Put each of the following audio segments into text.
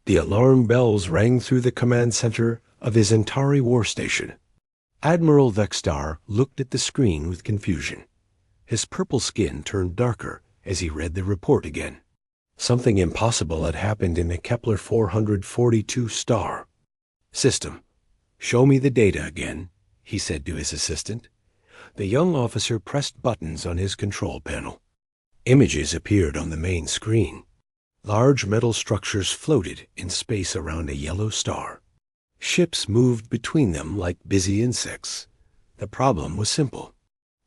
The alarm bells rang through the command center of his Centauri war station. Admiral Vextar looked at the screen with confusion. His purple skin turned darker as he read the report again. Something impossible had happened in the Kepler 442 star. "System, show me the data again," he said to his assistant. The young officer pressed buttons on his control panel. Images appeared on the main screen. Large metal structures floated in space around a yellow star. Ships moved between them like busy insects. The problem was simple.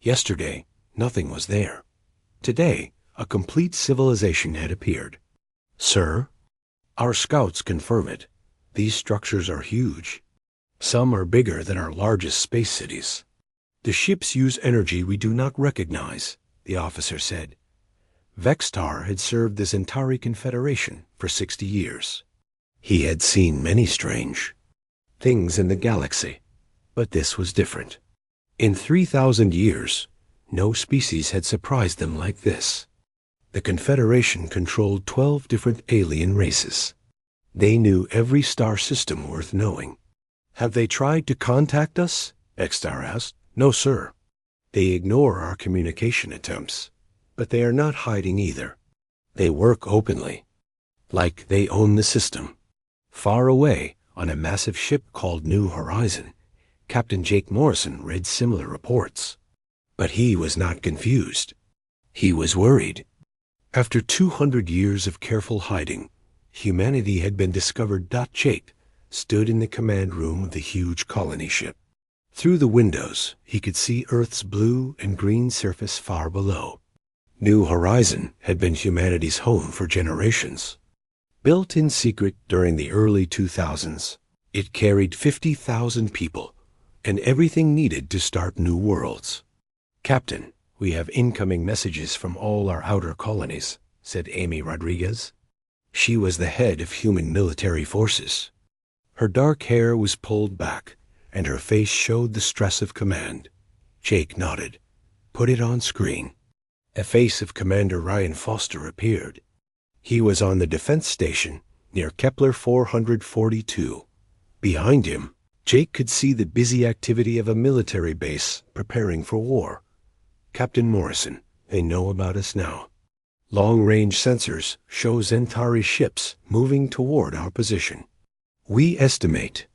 Yesterday, nothing was there. Today, a complete civilization had appeared. "Sir, our scouts confirm it. These structures are huge. Some are bigger than our largest space cities. The ships use energy we do not recognize," the officer said. Vextar had served the Centauri Confederation for 60 years. He had seen many strange things in the galaxy, but this was different. In 3,000 years, no species had surprised them like this. The Confederation controlled 12 different alien races. They knew every star system worth knowing. "Have they tried to contact us?" Vextar asked. "No, sir. They ignore our communication attempts. But they are not hiding either. They work openly, like they own the system." Far away, on a massive ship called New Horizon, Captain Jake Morrison read similar reports. But he was not confused. He was worried. After 200 years of careful hiding, humanity had been discovered. Jake stood in the command room of the huge colony ship. Through the windows, he could see Earth's blue and green surface far below. New Horizon had been humanity's home for generations. Built in secret during the early 2000s, it carried 50,000 people and everything needed to start new worlds. "Captain, we have incoming messages from all our outer colonies," said Amy Rodriguez. She was the head of human military forces. Her dark hair was pulled back, and her face showed the stress of command. Jake nodded. "Put it on screen." A face of Commander Ryan Foster appeared. He was on the defense station near Kepler 442. Behind him, Jake could see the busy activity of a military base preparing for war. "Captain Morrison, they know about us now. Long-range sensors show Centauri ships moving toward our position. We estimate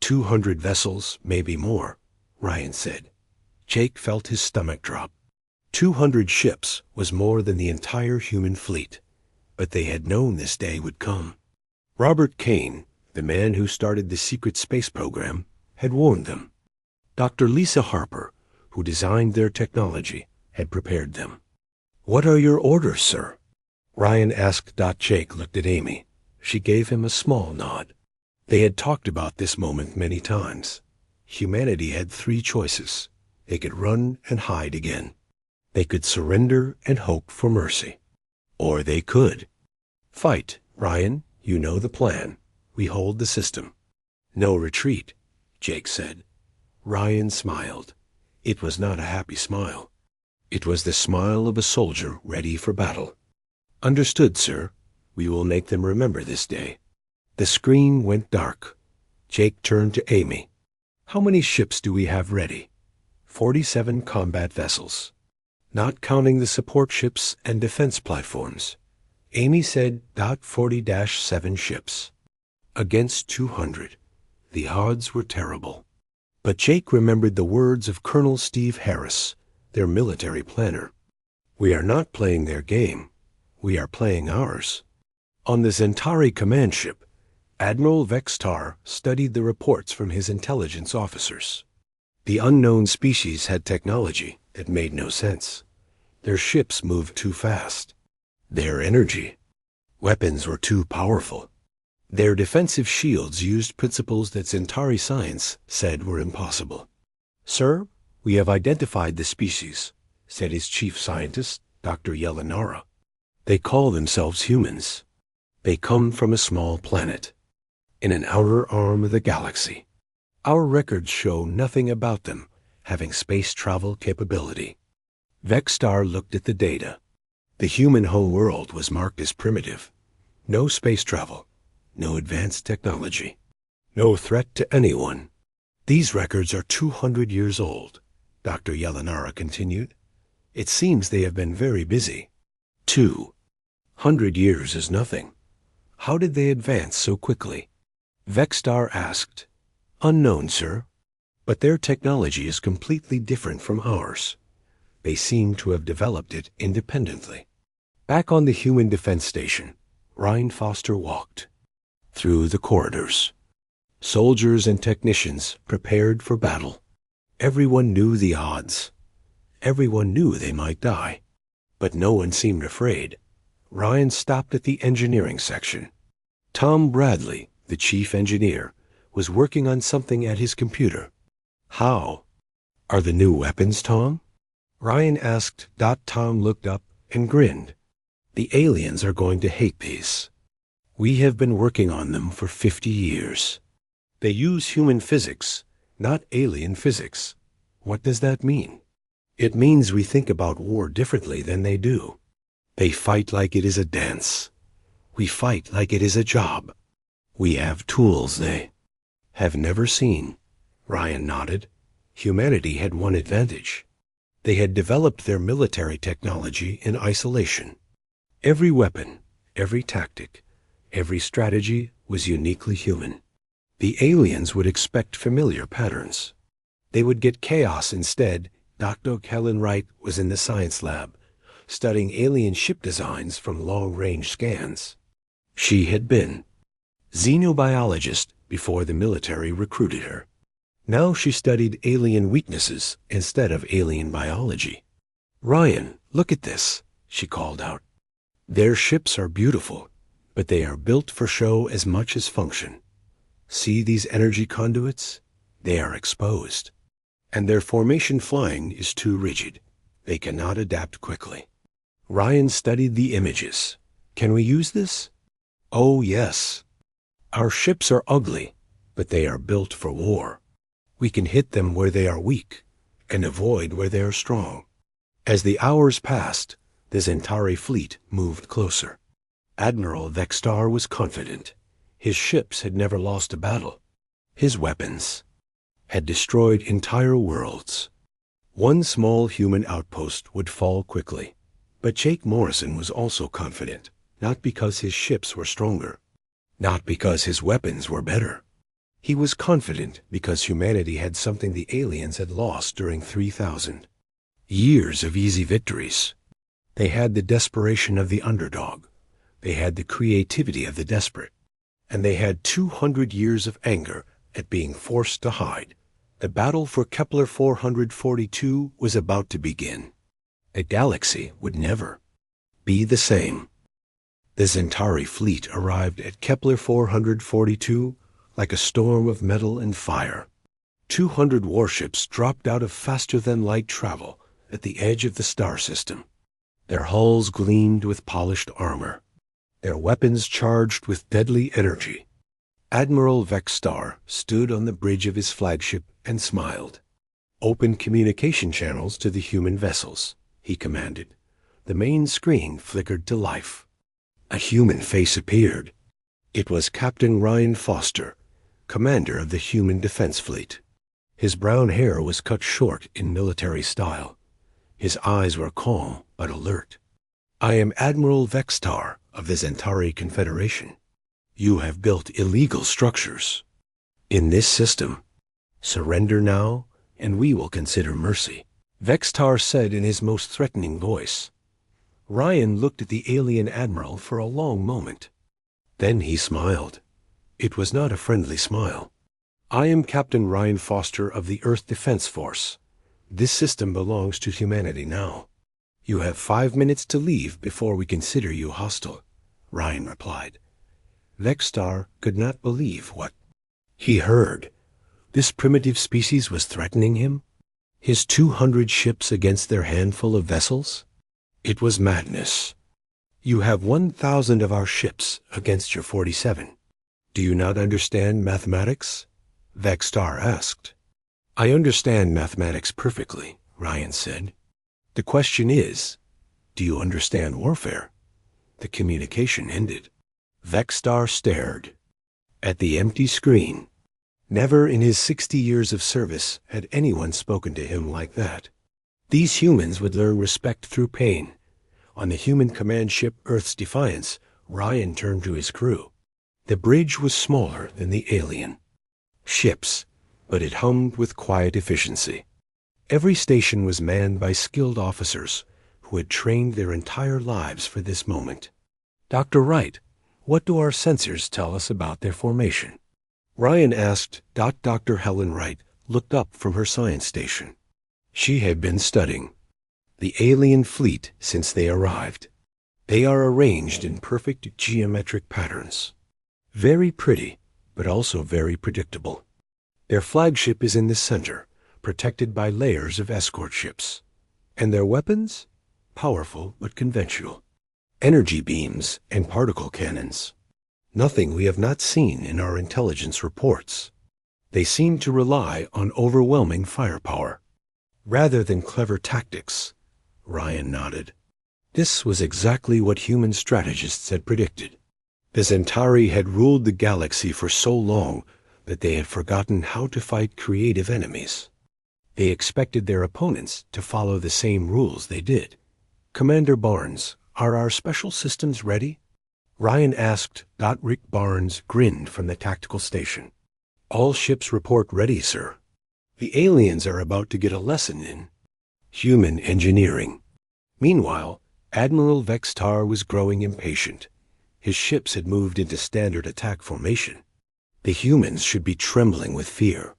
200 vessels, maybe more," Ryan said. Jake felt his stomach drop. 200 ships was more than the entire human fleet, but they had known this day would come. Robert Kane, the man who started the secret space program, had warned them. Dr. Lisa Harper, who designed their technology, had prepared them. "What are your orders, sir?" Ryan asked. Jake looked at Amy. She gave him a small nod. They had talked about this moment many times. Humanity had 3 choices. They could run and hide again. They could surrender and hope for mercy. Or they could fight. "Ryan, you know the plan. We hold the system." "No retreat," Jake said. Ryan smiled. It was not a happy smile. It was the smile of a soldier ready for battle. "Understood, sir. We will make them remember this day." The screen went dark. Jake turned to Amy. "How many ships do we have ready?" 47 combat vessels, not counting the support ships and defense platforms. Amy said. 40-7 ships. Against 200. The odds were terrible. But Jake remembered the words of Colonel Steve Harris, their military planner. "We are not playing their game. We are playing ours." On the Centauri command ship, Admiral Vextar studied the reports from his intelligence officers. The unknown species had technology that made no sense. Their ships moved too fast. Their energy, weapons were too powerful. Their defensive shields used principles that Centauri science said were impossible. "Sir, we have identified the species," said his chief scientist, Dr. Yelanara. "They call themselves humans. They come from a small planet in an outer arm of the galaxy. Our records show nothing about them having space travel capability." Vextar looked at the data. The human whole world was marked as primitive. No space travel, no advanced technology, no threat to anyone. These records are 200 years old, Dr. Yelanara continued. It seems they have been very busy. 200 years is nothing. How did they advance so quickly? Vexstar asked. Unknown, sir. But their technology is completely different from ours. They seem to have developed it independently. Back on the Human Defense Station, Ryan Foster walked through the corridors. Soldiers and technicians prepared for battle. Everyone knew the odds. Everyone knew they might die. But no one seemed afraid. Ryan stopped at the engineering section. Tom Bradley, the chief engineer, was working on something at his computer. How? Are the new weapons, Tom? Ryan asked. Tom looked up and grinned. The aliens are going to hate these. We have been working on them for 50 years. They use human physics, not alien physics. What does that mean? It means we think about war differently than they do. They fight like it is a dance. We fight like it is a job. We have tools they have never seen. Ryan nodded. Humanity had one advantage. They had developed their military technology in isolation. Every weapon, every tactic, every strategy was uniquely human. The aliens would expect familiar patterns. They would get chaos instead. Dr. Helen Wright was in the science lab, studying alien ship designs from long-range scans. She had been xenobiologist before the military recruited her. Now she studied alien weaknesses instead of alien biology. Ryan, look at this, she called out. Their ships are beautiful, but they are built for show as much as function. See these energy conduits? They are exposed. And their formation flying is too rigid. They cannot adapt quickly. Ryan studied the images. Can we use this? Oh, yes. Our ships are ugly, but they are built for war. We can hit them where they are weak and avoid where they are strong. As the hours passed, the Zentari fleet moved closer. Admiral Vexstar was confident. His ships had never lost a battle. His weapons had destroyed entire worlds. One small human outpost would fall quickly. But Jake Morrison was also confident, not because his ships were stronger, not because his weapons were better. He was confident because humanity had something the aliens had lost during 3,000 years of easy victories. They had the desperation of the underdog. They had the creativity of the desperate. And they had 200 years of anger at being forced to hide. The battle for Kepler 442 was about to begin. A galaxy would never be the same. The Zentari fleet arrived at Kepler 442 like a storm of metal and fire. 200 warships dropped out of faster-than-light travel at the edge of the star system. Their hulls gleamed with polished armor, their weapons charged with deadly energy. Admiral Vexstar stood on the bridge of his flagship and smiled. Open communication channels to the human vessels, he commanded. The main screen flickered to life. A human face appeared. It was Captain Ryan Foster, commander of the Human Defense Fleet. His brown hair was cut short in military style. His eyes were calm but alert. I am Admiral Vexstar of the Zentari Confederation. You have built illegal structures in this system. Surrender now, and we will consider mercy, Vexstar said in his most threatening voice. Ryan looked at the alien admiral for a long moment. Then he smiled. It was not a friendly smile. I am Captain Ryan Foster of the Earth Defense Force. This system belongs to humanity now. You have 5 minutes to leave before we consider you hostile, Ryan replied. Vexstar could not believe what he heard. This primitive species was threatening him? His 200 ships against their handful of vessels? It was madness. You have 1,000 of our ships against your 47. Do you not understand mathematics? Vexstar asked. I understand mathematics perfectly, Ryan said. The question is, do you understand warfare? The communication ended. Vexstar stared. at the empty screen. Never in his 60 years of service had anyone spoken to him like that. These humans would learn respect through pain. On the human command ship Earth's Defiance, Ryan turned to his crew. The bridge was smaller than the alien ships, but it hummed with quiet efficiency. Every station was manned by skilled officers who had trained their entire lives for this moment. Dr. Wright, what do our sensors tell us about their formation? Ryan asked. Dr. Helen Wright looked up from her science station. She had been studying the alien fleet since they arrived. They are arranged in perfect geometric patterns. Very pretty, but also very predictable. Their flagship is in the center, protected by layers of escort ships. And their weapons? Powerful but conventional. Energy beams and particle cannons. Nothing we have not seen in our intelligence reports. They seem to rely on overwhelming firepower, rather than clever tactics. Ryan nodded. This was exactly what human strategists had predicted. The Centauri had ruled the galaxy for so long that they had forgotten how to fight creative enemies. They expected their opponents to follow the same rules they did. Commander Barnes, are our special systems ready? Ryan asked. Rick Barnes grinned from the tactical station. All ships report ready, sir. The aliens are about to get a lesson in human engineering. Meanwhile, Admiral Vextar was growing impatient. His ships had moved into standard attack formation. The humans should be trembling with fear.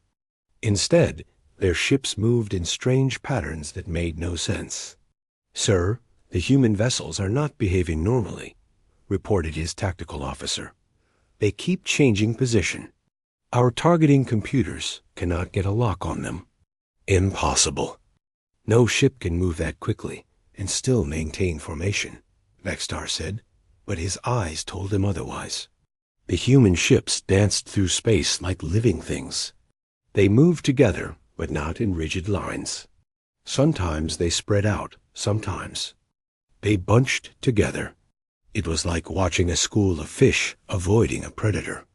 Instead, their ships moved in strange patterns that made no sense. Sir, the human vessels are not behaving normally, reported his tactical officer. They keep changing position. Our targeting computers cannot get a lock on them. Impossible. No ship can move that quickly and still maintain formation, Vextar said, but his eyes told him otherwise. The human ships danced through space like living things. They moved together, but not in rigid lines. Sometimes they spread out, sometimes they bunched together. It was like watching a school of fish avoiding a predator.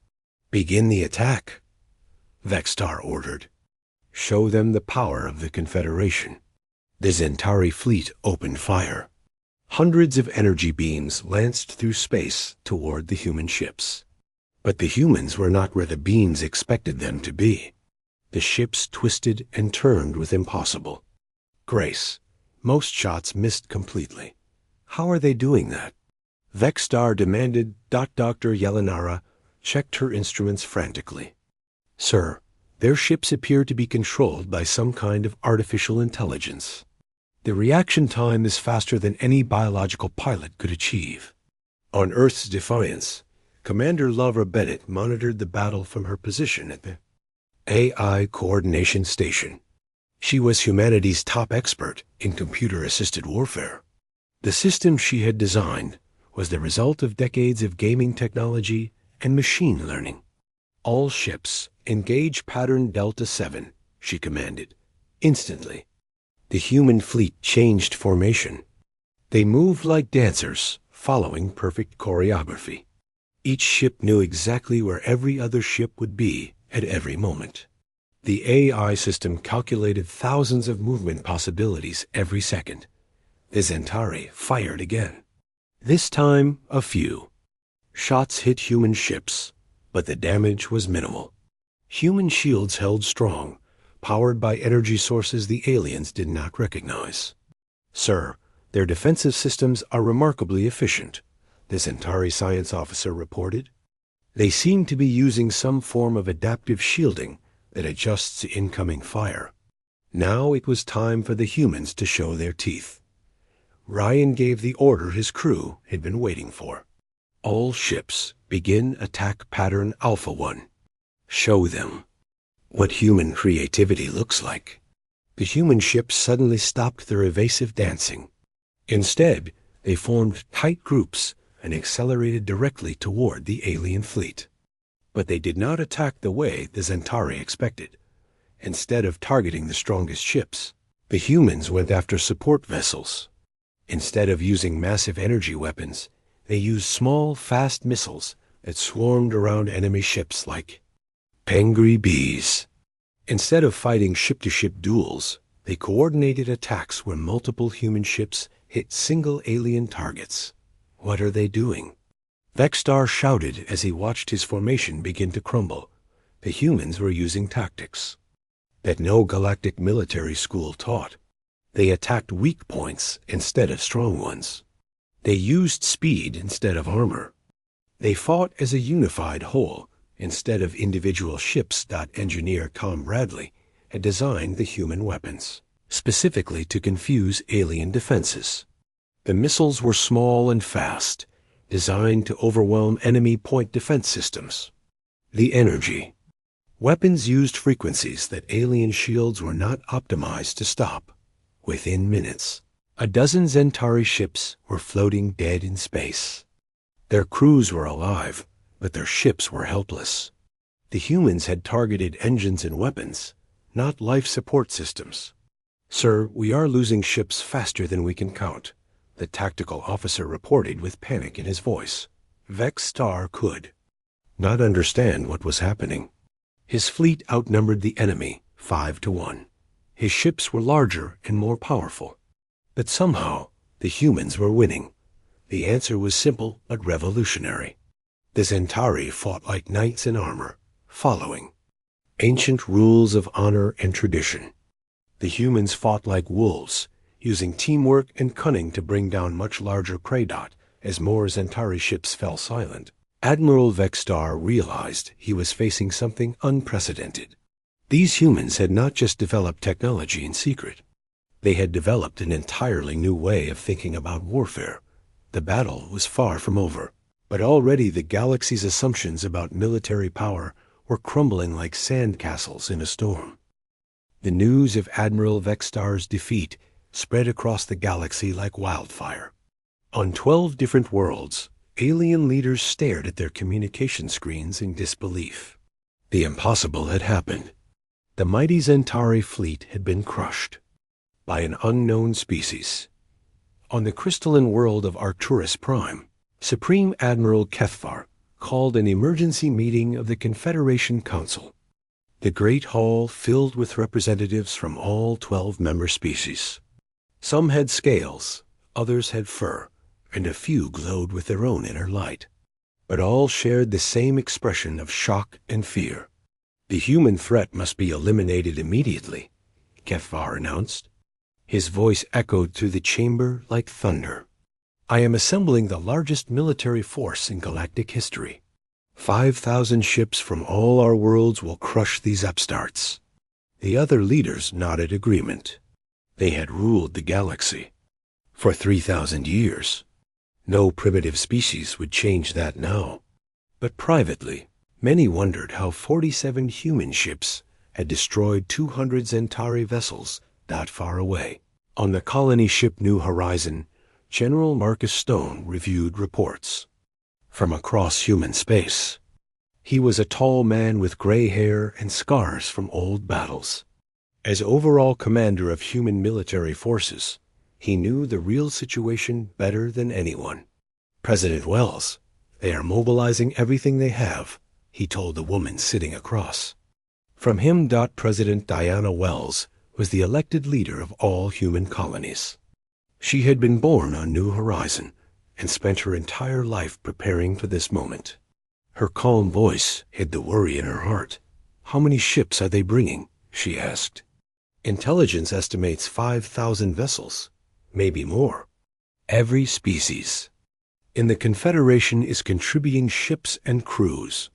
Begin the attack, Vextar ordered. Show them the power of the Confederation. The Centauri fleet opened fire. Hundreds of energy beams lanced through space toward the human ships. But the humans were not where the beams expected them to be. The ships twisted and turned with impossible grace. Most shots missed completely. How are they doing that? Vextar demanded. Dr. Yelenara checked her instruments frantically. Sir, their ships appear to be controlled by some kind of artificial intelligence. The reaction time is faster than any biological pilot could achieve. On Earth's Defiance, Commander Lara Bennett monitored the battle from her position at the AI Coordination Station. She was humanity's top expert in computer-assisted warfare. The system she had designed was the result of decades of gaming technology and machine learning. All ships, engage pattern Delta 7, she commanded. Instantly, the human fleet changed formation. They moved like dancers, following perfect choreography. Each ship knew exactly where every other ship would be at every moment. The AI system calculated thousands of movement possibilities every second. The Centauri fired again. This time, a few. Shots hit human ships, but the damage was minimal. Human shields held strong, powered by energy sources the aliens did not recognize. Sir, their defensive systems are remarkably efficient, the Centauri science officer reported. They seem to be using some form of adaptive shielding that adjusts to incoming fire. Now it was time for the humans to show their teeth. Ryan gave the order his crew had been waiting for. All ships begin attack pattern Alpha 1. Show them what human creativity looks like. The human ships suddenly stopped their evasive dancing. Instead, they formed tight groups and accelerated directly toward the alien fleet. But they did not attack the way the Centauri expected. Instead of targeting the strongest ships, the humans went after support vessels. Instead of using massive energy weapons, they used small, fast missiles that swarmed around enemy ships like angry bees. Instead of fighting ship-to-ship duels, they coordinated attacks where multiple human ships hit single alien targets. What are they doing? Vexstar shouted as he watched his formation begin to crumble. The humans were using tactics that no galactic military school taught. They attacked weak points instead of strong ones. They used speed instead of armor. They fought as a unified whole instead of individual ships. Engineer Tom Bradley had designed the human weapons specifically to confuse alien defenses. The missiles were small and fast, designed to overwhelm enemy point defense systems. The energy. Weapons used frequencies that alien shields were not optimized to stop. Within minutes, a dozen Zentari ships were floating dead in space. Their crews were alive, but their ships were helpless. The humans had targeted engines and weapons, not life support systems. "Sir, we are losing ships faster than we can count," the tactical officer reported with panic in his voice. Vexstar could not understand what was happening. His fleet outnumbered the enemy 5-1. His ships were larger and more powerful. But somehow, the humans were winning. The answer was simple but revolutionary. The Zentari fought like knights in armor, following ancient rules of honor and tradition. The humans fought like wolves, using teamwork and cunning to bring down much larger Kraydot as more Zentari ships fell silent. Admiral Vexstar realized he was facing something unprecedented. These humans had not just developed technology in secret. They had developed an entirely new way of thinking about warfare. The battle was far from over, but already the galaxy's assumptions about military power were crumbling like sandcastles in a storm. The news of Admiral Vexstar's defeat spread across the galaxy like wildfire. On 12 different worlds, alien leaders stared at their communication screens in disbelief. The impossible had happened. The mighty Zentari fleet had been crushed by an unknown species. On the crystalline world of Arcturus Prime, Supreme Admiral Kethvar called an emergency meeting of the Confederation Council. The great hall filled with representatives from all 12 member species. Some had scales, others had fur, and a few glowed with their own inner light. But all shared the same expression of shock and fear. "The human threat must be eliminated immediately," Kethvar announced. His voice echoed through the chamber like thunder. "I am assembling the largest military force in galactic history. 5,000 ships from all our worlds will crush these upstarts." The other leaders nodded agreement. They had ruled the galaxy for 3,000 years. No primitive species would change that now. But privately, many wondered how 47 human ships had destroyed 200 Zentari vessels that far away. On the colony ship New Horizon, General Marcus Stone reviewed reports from across human space. He was a tall man with gray hair and scars from old battles. As overall commander of human military forces, he knew the real situation better than anyone. "President Wells, they are mobilizing everything they have," he told the woman sitting across from him. President Diana Wells was the elected leader of all human colonies. She had been born on New Horizon and spent her entire life preparing for this moment. Her calm voice hid the worry in her heart. "How many ships are they bringing?" she asked. "Intelligence estimates 5,000 vessels, maybe more. Every species in the Confederation is contributing ships and crews,"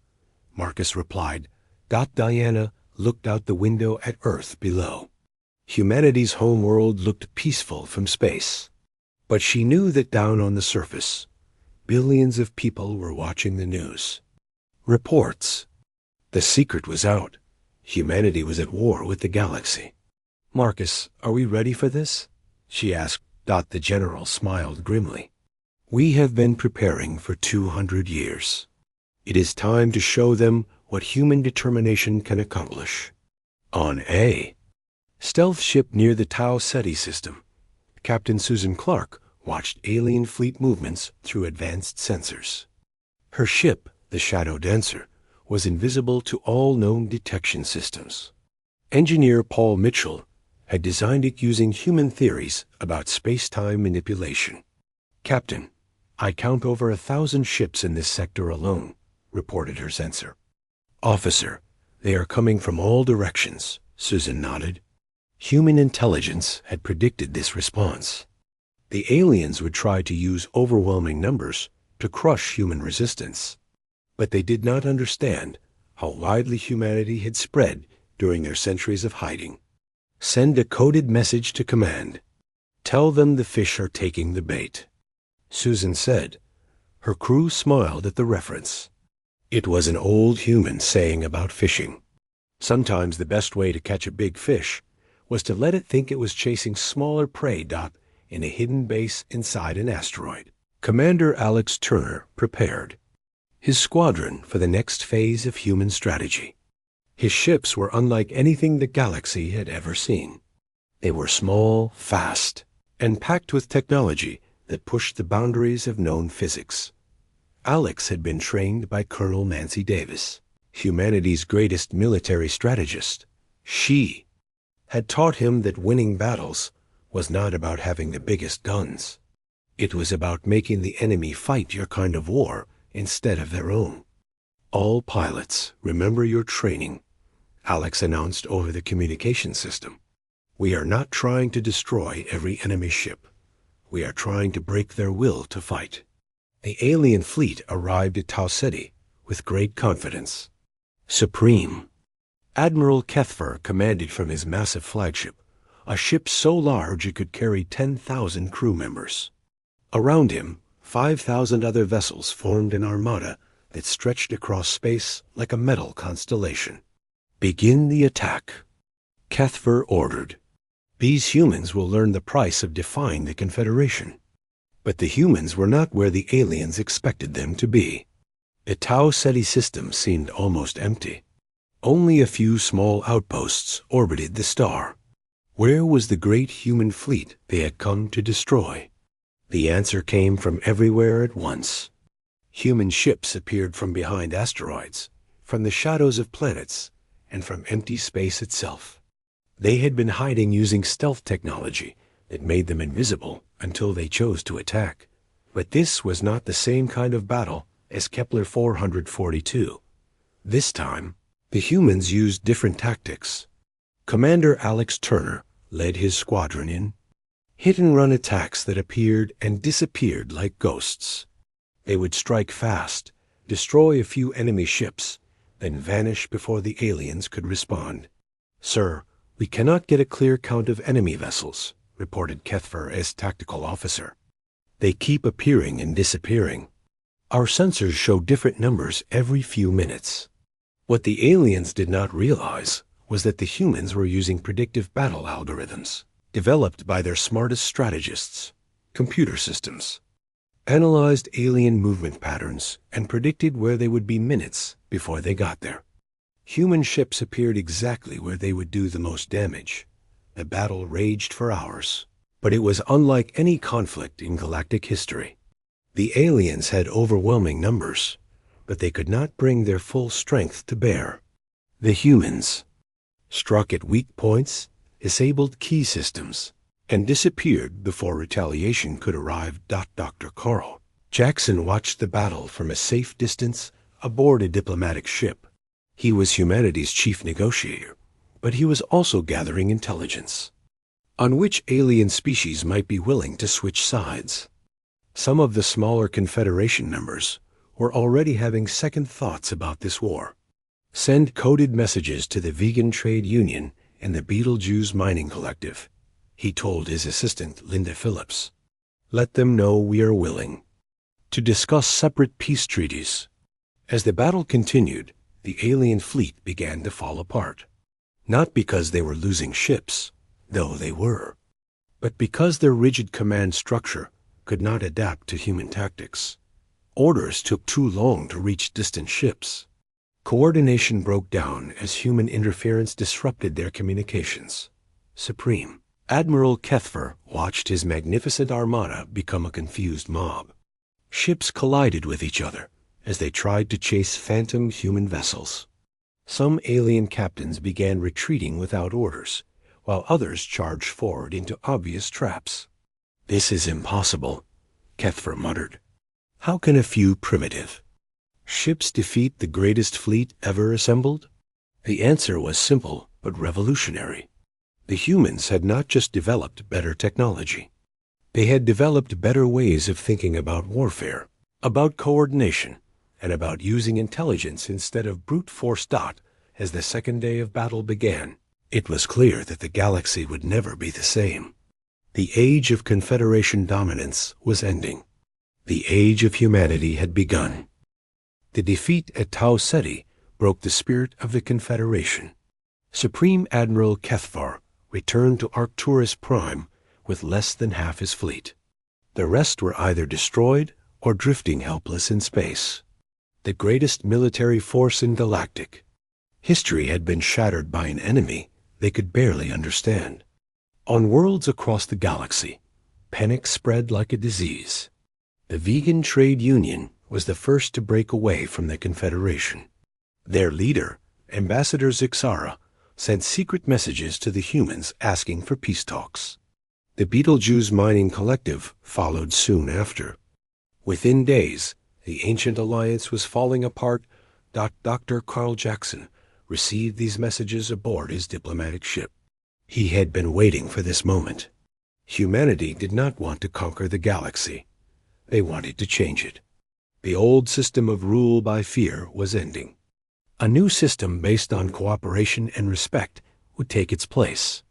Marcus replied. Diana looked out the window at Earth below. Humanity's homeworld looked peaceful from space. But she knew that down on the surface, billions of people were watching the news. Reports. The secret was out. Humanity was at war with the galaxy. "Marcus, are we ready for this?" she asked. The general smiled grimly. "We have been preparing for 200 years. It is time to show them what human determination can accomplish." On a stealth ship near the Tau Ceti system, Captain Susan Clark watched alien fleet movements through advanced sensors. Her ship, The Shadow Dancer was invisible to all known detection systems. Engineer Paul Mitchell had designed it using human theories about space-time manipulation. "Captain, I count over 1,000 ships in this sector alone," reported her sensor. "Officer, they are coming from all directions," Susan nodded. Human intelligence had predicted this response. The aliens would try to use overwhelming numbers to crush human resistance, but they did not understand how widely humanity had spread during their centuries of hiding. "Send a coded message to command. Tell them the fish are taking the bait," Susan said. Her crew smiled at the reference. It was an old human saying about fishing. Sometimes the best way to catch a big fish was to let it think it was chasing smaller prey in a hidden base inside an asteroid. Commander Alex Turner prepared his squadron for the next phase of human strategy. His ships were unlike anything the galaxy had ever seen. They were small, fast, and packed with technology that pushed the boundaries of known physics. Alex had been trained by Colonel Nancy Davis, humanity's greatest military strategist. She had taught him that winning battles was not about having the biggest guns. It was about making the enemy fight your kind of war instead of their own. "All pilots, remember your training," Alex announced over the communication system. "We are not trying to destroy every enemy ship. We are trying to break their will to fight." The alien fleet arrived at Tau Ceti with great confidence. Supreme Admiral Kethfer commanded from his massive flagship, a ship so large it could carry 10,000 crew members. Around him, 5,000 other vessels formed an armada that stretched across space like a metal constellation. "Begin the attack," Kethfer ordered. "These humans will learn the price of defying the Confederation." But the humans were not where the aliens expected them to be. The Tau Ceti system seemed almost empty. Only a few small outposts orbited the star. Where was the great human fleet they had come to destroy? The answer came from everywhere at once. Human ships appeared from behind asteroids, from the shadows of planets, and from empty space itself. They had been hiding using stealth technology that made them invisible until they chose to attack. But this was not the same kind of battle as Kepler 442. This time, the humans used different tactics. Commander Alex Turner led his squadron in hit-and-run attacks that appeared and disappeared like ghosts. They would strike fast, destroy a few enemy ships, then vanish before the aliens could respond. "Sir, we cannot get a clear count of enemy vessels," reported Kethfer as tactical officer. "They keep appearing and disappearing. Our sensors show different numbers every few minutes." What the aliens did not realize was that the humans were using predictive battle algorithms developed by their smartest strategists. Computer systems analyzed alien movement patterns and predicted where they would be minutes before they got there. Human ships appeared exactly where they would do the most damage. The battle raged for hours, but it was unlike any conflict in galactic history. The aliens had overwhelming numbers, but they could not bring their full strength to bear. The humans struck at weak points, disabled key systems, and disappeared before retaliation could arrive. Dr. Carl Jackson watched the battle from a safe distance aboard a diplomatic ship. He was humanity's chief negotiator, but he was also gathering intelligence on which alien species might be willing to switch sides. Some of the smaller Confederation members were already having second thoughts about this war. "Send coded messages to the Vegan Trade Union and the Beetlejuice Mining Collective," he told his assistant, Linda Phillips. "Let them know we are willing to discuss separate peace treaties." As the battle continued, the alien fleet began to fall apart. Not because they were losing ships, though they were, but because their rigid command structure could not adapt to human tactics. Orders took too long to reach distant ships. Coordination broke down as human interference disrupted their communications. Supreme Admiral Kethfer watched his magnificent armada become a confused mob. Ships collided with each other, as they tried to chase phantom human vessels. Some alien captains began retreating without orders, while others charged forward into obvious traps. "This is impossible," Kethfer muttered. "How can a few primitive ships defeat the greatest fleet ever assembled?" The answer was simple but revolutionary. The humans had not just developed better technology. They had developed better ways of thinking about warfare, about coordination, and about using intelligence instead of brute force. As the second day of battle began, it was clear that the galaxy would never be the same. The age of Confederation dominance was ending. The age of humanity had begun. The defeat at Tau Ceti broke the spirit of the Confederation. Supreme Admiral Kethvar returned to Arcturus Prime with less than half his fleet. The rest were either destroyed or drifting helpless in space. The greatest military force in Galactic history had been shattered by an enemy they could barely understand. On worlds across the galaxy, panic spread like a disease. The Vegan Trade Union was the first to break away from the Confederation. Their leader, Ambassador Zixara, sent secret messages to the humans asking for peace talks. The Betelgeuse Mining Collective followed soon after. Within days, the ancient alliance was falling apart. Dr. Carl Jackson received these messages aboard his diplomatic ship. He had been waiting for this moment. Humanity did not want to conquer the galaxy. They wanted to change it. The old system of rule by fear was ending. A new system based on cooperation and respect would take its place.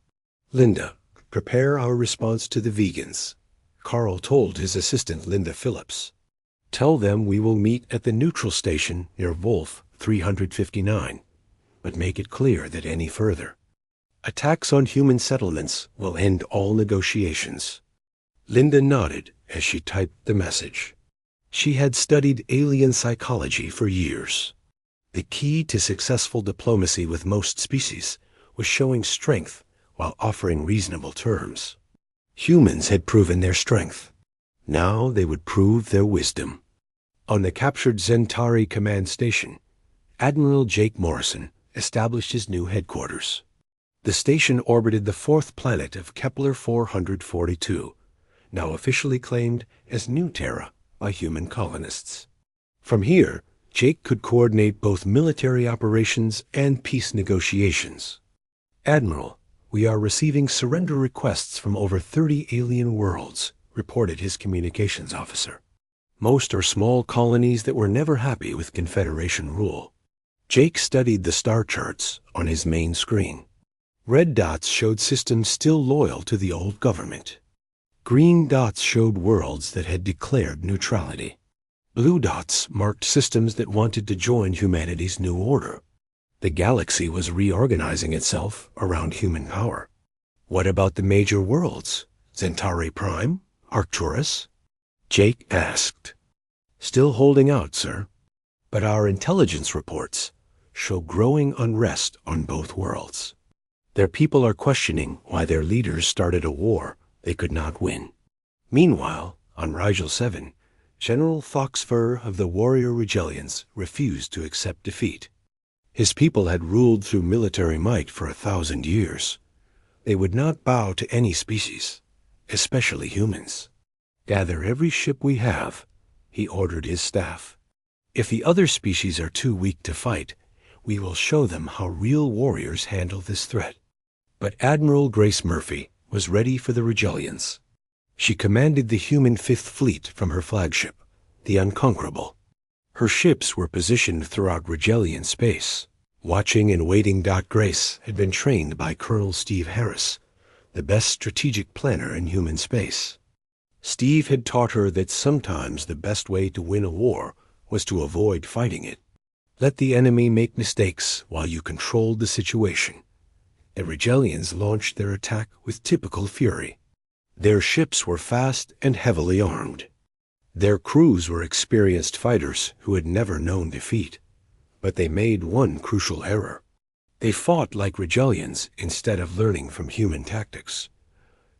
"Linda, prepare our response to the vegans," Carl told his assistant Linda Phillips. "Tell them we will meet at the neutral station near Wolf 359, but make it clear that any further attacks on human settlements will end all negotiations." Linda nodded as she typed the message. She had studied alien psychology for years. The key to successful diplomacy with most species was showing strength while offering reasonable terms. Humans had proven their strength. Now they would prove their wisdom. On the captured Zentari command station, Admiral Jake Morrison established his new headquarters. The station orbited the fourth planet of Kepler 442, now officially claimed as New Terra by human colonists. From here, Jake could coordinate both military operations and peace negotiations. "Admiral, we are receiving surrender requests from over 30 alien worlds," reported his communications officer. "Most are small colonies that were never happy with Confederation rule." Jake studied the star charts on his main screen. Red dots showed systems still loyal to the old government. Green dots showed worlds that had declared neutrality. Blue dots marked systems that wanted to join humanity's new order. The galaxy was reorganizing itself around human power. "What about the major worlds? Centauri Prime? Arcturus?" Jake asked. "Still holding out, sir. But our intelligence reports show growing unrest on both worlds. Their people are questioning why their leaders started a war they could not win." Meanwhile, on Rigel 7, General Foxfur of the Warrior Regillians refused to accept defeat. His people had ruled through military might for 1,000 years. They would not bow to any species, especially humans. "Gather every ship we have," he ordered his staff. "If the other species are too weak to fight, we will show them how real warriors handle this threat." But Admiral Grace Murphy was ready for the Regillians. She commanded the human Fifth Fleet from her flagship, the Unconquerable. Her ships were positioned throughout Regillian space. Watching and waiting. Grace had been trained by Colonel Steve Harris, the best strategic planner in human space. Steve had taught her that sometimes the best way to win a war was to avoid fighting it. Let the enemy make mistakes while you controlled the situation. The Regillians launched their attack with typical fury. Their ships were fast and heavily armed. Their crews were experienced fighters who had never known defeat. But they made one crucial error. They fought like Regillians instead of learning from human tactics.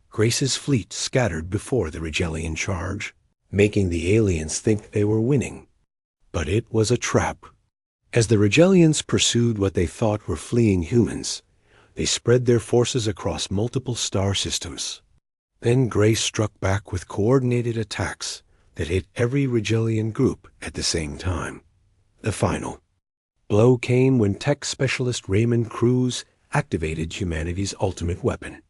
Grace's fleet scattered before the Regillian charge, making the aliens think they were winning. But it was a trap. As the Regellians pursued what they thought were fleeing humans, they spread their forces across multiple star systems. Then Grace struck back with coordinated attacks that hit every Regellian group at the same time. The final blow came when tech specialist Raymond Cruz activated humanity's ultimate weapon.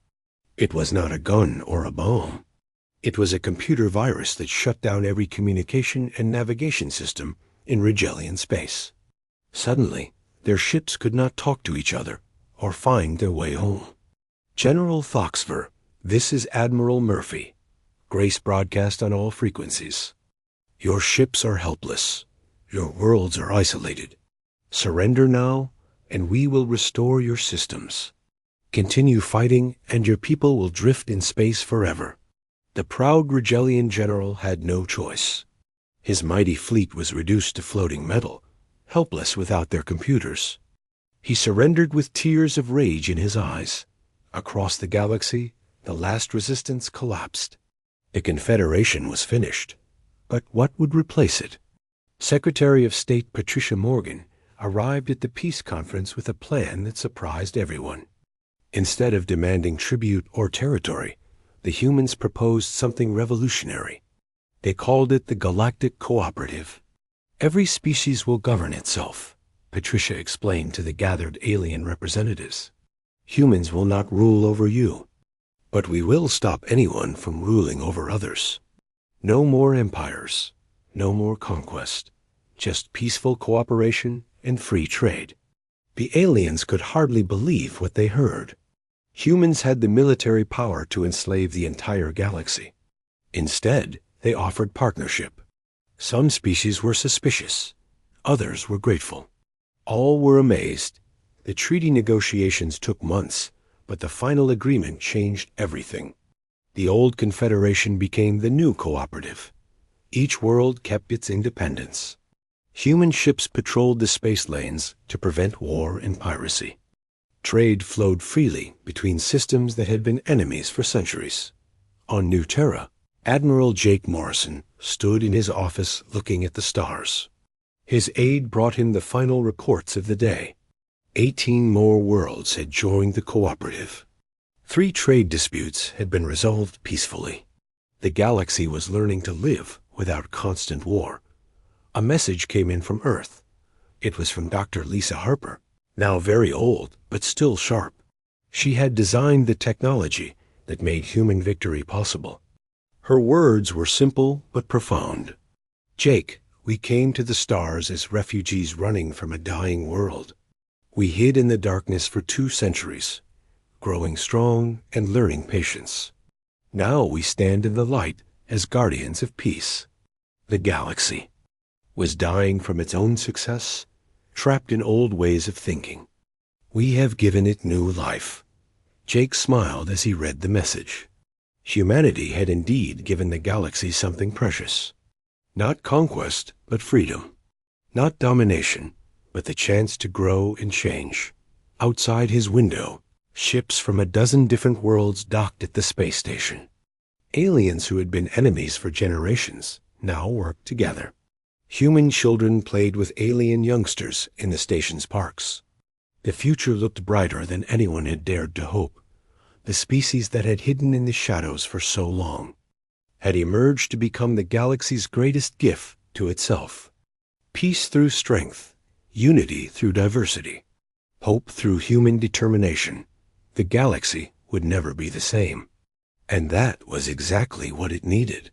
It was not a gun or a bomb. It was a computer virus that shut down every communication and navigation system in Regellian space. Suddenly, their ships could not talk to each other or find their way home. General Thoxver, this is Admiral Murphy. Grace broadcast on all frequencies. Your ships are helpless. Your worlds are isolated. Surrender now, and we will restore your systems. Continue fighting, and your people will drift in space forever. The proud Regellian general had no choice. His mighty fleet was reduced to floating metal, helpless without their computers. He surrendered with tears of rage in his eyes. Across the galaxy, the last resistance collapsed. The Confederation was finished. But what would replace it? Secretary of State Patricia Morgan arrived at the peace conference with a plan that surprised everyone. Instead of demanding tribute or territory, the humans proposed something revolutionary. They called it the Galactic Cooperative. Every species will govern itself, Patricia explained to the gathered alien representatives. Humans will not rule over you, but we will stop anyone from ruling over others. No more empires, no more conquest, just peaceful cooperation and free trade. The aliens could hardly believe what they heard. Humans had the military power to enslave the entire galaxy. Instead, they offered partnership. Some species were suspicious. Others were grateful. All were amazed. The treaty negotiations took months, but the final agreement changed everything. The old Confederation became the new cooperative. Each world kept its independence. Human ships patrolled the space lanes to prevent war and piracy. Trade flowed freely between systems that had been enemies for centuries. On New Terra, Admiral Jake Morrison stood in his office looking at the stars. His aide brought him the final reports of the day. 18 more worlds had joined the cooperative. 3 trade disputes had been resolved peacefully. The galaxy was learning to live without constant war. A message came in from Earth. It was from Dr. Lisa Harper, now very old but still sharp. She had designed the technology that made human victory possible. Her words were simple but profound. Jake, we came to the stars as refugees running from a dying world. We hid in the darkness for 2 centuries, growing strong and learning patience. Now we stand in the light as guardians of peace. The galaxy was dying from its own success, trapped in old ways of thinking. We have given it new life. Jake smiled as he read the message. Humanity had indeed given the galaxy something precious. Not conquest, but freedom. Not domination, but the chance to grow and change. Outside his window, ships from a dozen different worlds docked at the space station. Aliens who had been enemies for generations now worked together. Human children played with alien youngsters in the station's parks. The future looked brighter than anyone had dared to hope. The species that had hidden in the shadows for so long had emerged to become the galaxy's greatest gift to itself. Peace through strength, unity through diversity, hope through human determination. The galaxy would never be the same. And that was exactly what it needed.